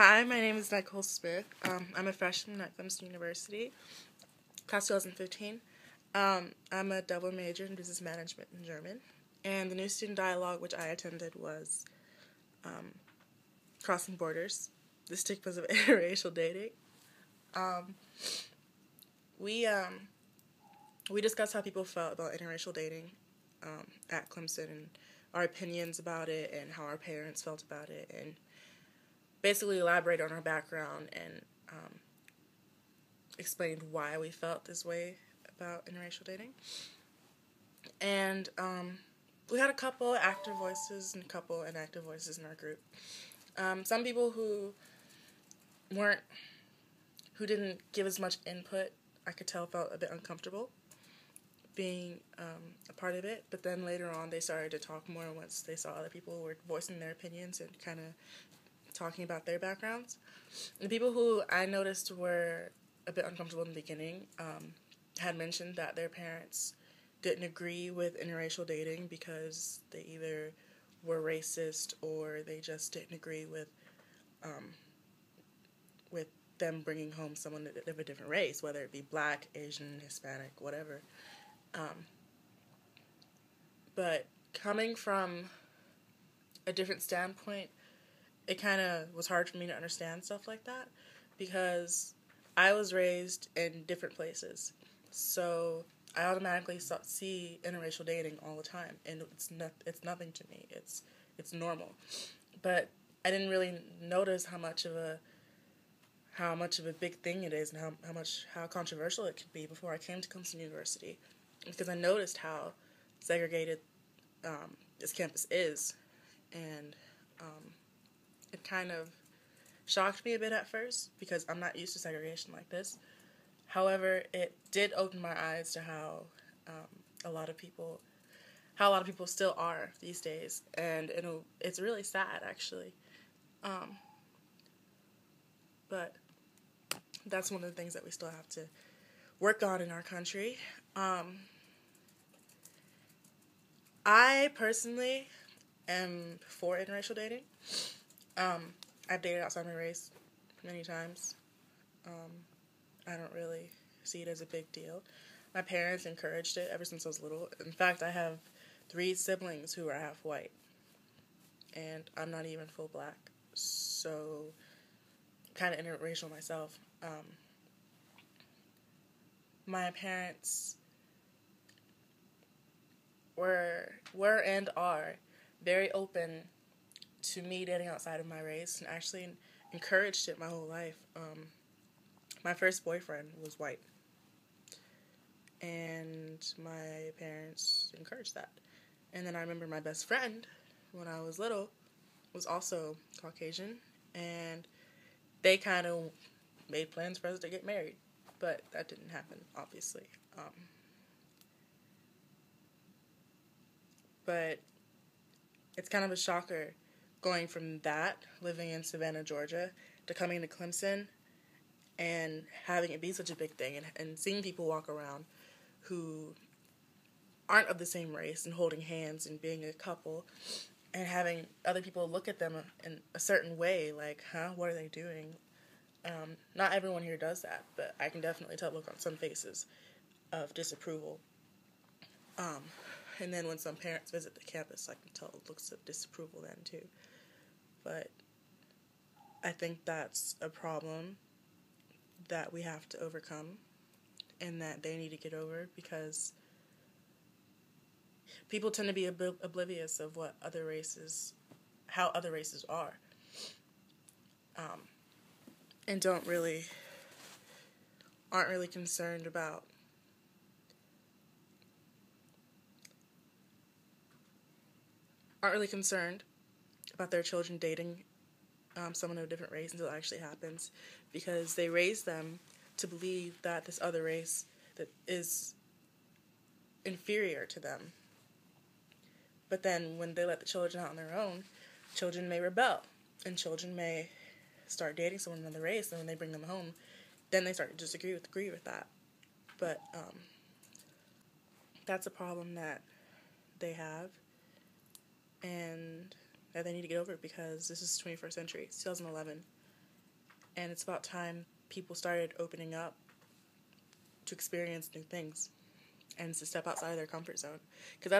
Hi, my name is Nicole Smith. I'm a freshman at Clemson University, class 2015. I'm a double major in business management and German. And the new student dialogue which I attended was Crossing Borders, the Stigmas of Interracial Dating. Um, we, um, we discussed how people felt about interracial dating at Clemson and our opinions about it and how our parents felt about it, and basically elaborate on our background and explained why we felt this way about interracial dating. And we had a couple active voices and a couple inactive voices in our group. Some people who didn't give as much input, I could tell, felt a bit uncomfortable being a part of it. But then later on, they started to talk more once they saw other people were voicing their opinions and kind of talking about their backgrounds. The people who I noticed were a bit uncomfortable in the beginning had mentioned that their parents didn't agree with interracial dating because they either were racist or they just didn't agree with them bringing home someone of a different race, whether it be Black, Asian, Hispanic, whatever. But coming from a different standpoint, it kind of was hard for me to understand stuff like that because I was raised in different places. So I automatically see interracial dating all the time, and it's nothing to me. It's normal. But I didn't really notice how much of a big thing it is and how controversial it could be before I came to Clemson University, because I noticed how segregated this campus is, and it kind of shocked me a bit at first because I'm not used to segregation like this. However, it did open my eyes to how a lot of people still are these days, and it's really sad, actually. But that's one of the things that we still have to work on in our country. I personally am for interracial dating. I've dated outside my race many times. I don't really see it as a big deal. My parents encouraged it ever since I was little. In fact, I have 3 siblings who are half white, and I'm not even full Black, so kind of interracial myself. My parents were and are very open to me dating outside of my race, and actually encouraged it my whole life. My first boyfriend was white, and my parents encouraged that. And then I remember my best friend, when I was little, was also Caucasian, and they kind of made plans for us to get married, but that didn't happen, obviously. But it's kind of a shocker going from that, living in Savannah, Georgia, to coming to Clemson and having it be such a big thing, and seeing people walk around who aren't of the same race and holding hands and being a couple, and having other people look at them in a certain way, like, huh, what are they doing? Not everyone here does that, but I can definitely tell look on some faces of disapproval. And then when some parents visit the campus, I can tell looks of disapproval then too. But I think that's a problem that we have to overcome and that they need to get over, because people tend to be oblivious of how other races are, and aren't really concerned about their children dating someone of a different race until it actually happens, because they raise them to believe that this other race that is inferior to them. But then when they let the children out on their own, children may rebel, and children may start dating someone of another race, and when they bring them home, then they start to agree with that. But that's a problem that they have, and that they need to get over, because this is the 21st century. It's 2011, And it's about time people started opening up to experience new things and to step outside of their comfort zone. Because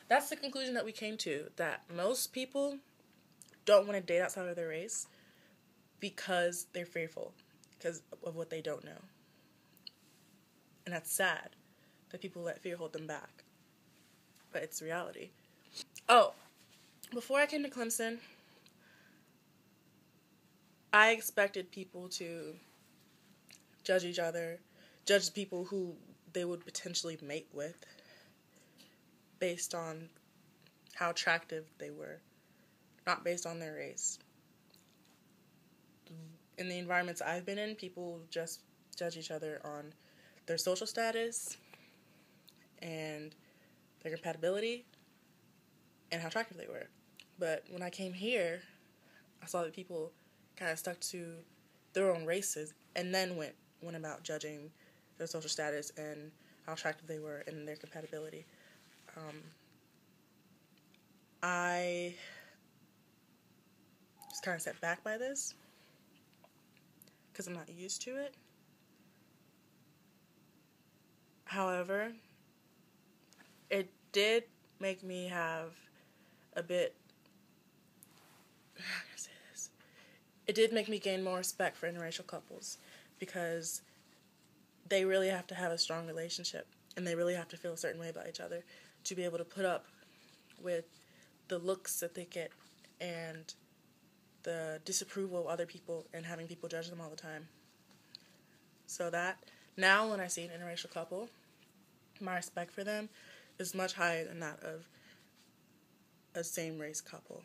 that's the conclusion that we came to, that most people don't want to date outside of their race because they're fearful, because of what they don't know. And that's sad that people let fear hold them back. But it's reality. Oh, before I came to Clemson, I expected people to judge each other, judge people who they would potentially mate with based on how attractive they were, not based on their race. In the environments I've been in, people just judge each other on their social status and their compatibility and how attractive they were. But when I came here, I saw that people kind of stuck to their own races and then went about judging their social status and how attractive they were and their compatibility. I was kind of set back by this because I'm not used to it. However, it did make me have a bit, how can I say this? It did make me gain more respect for interracial couples because they really have to have a strong relationship and they really have to feel a certain way about each other to be able to put up with the looks that they get and the disapproval of other people and having people judge them all the time. So that, now when I see an interracial couple, my respect for them is much higher than that of a same-race couple.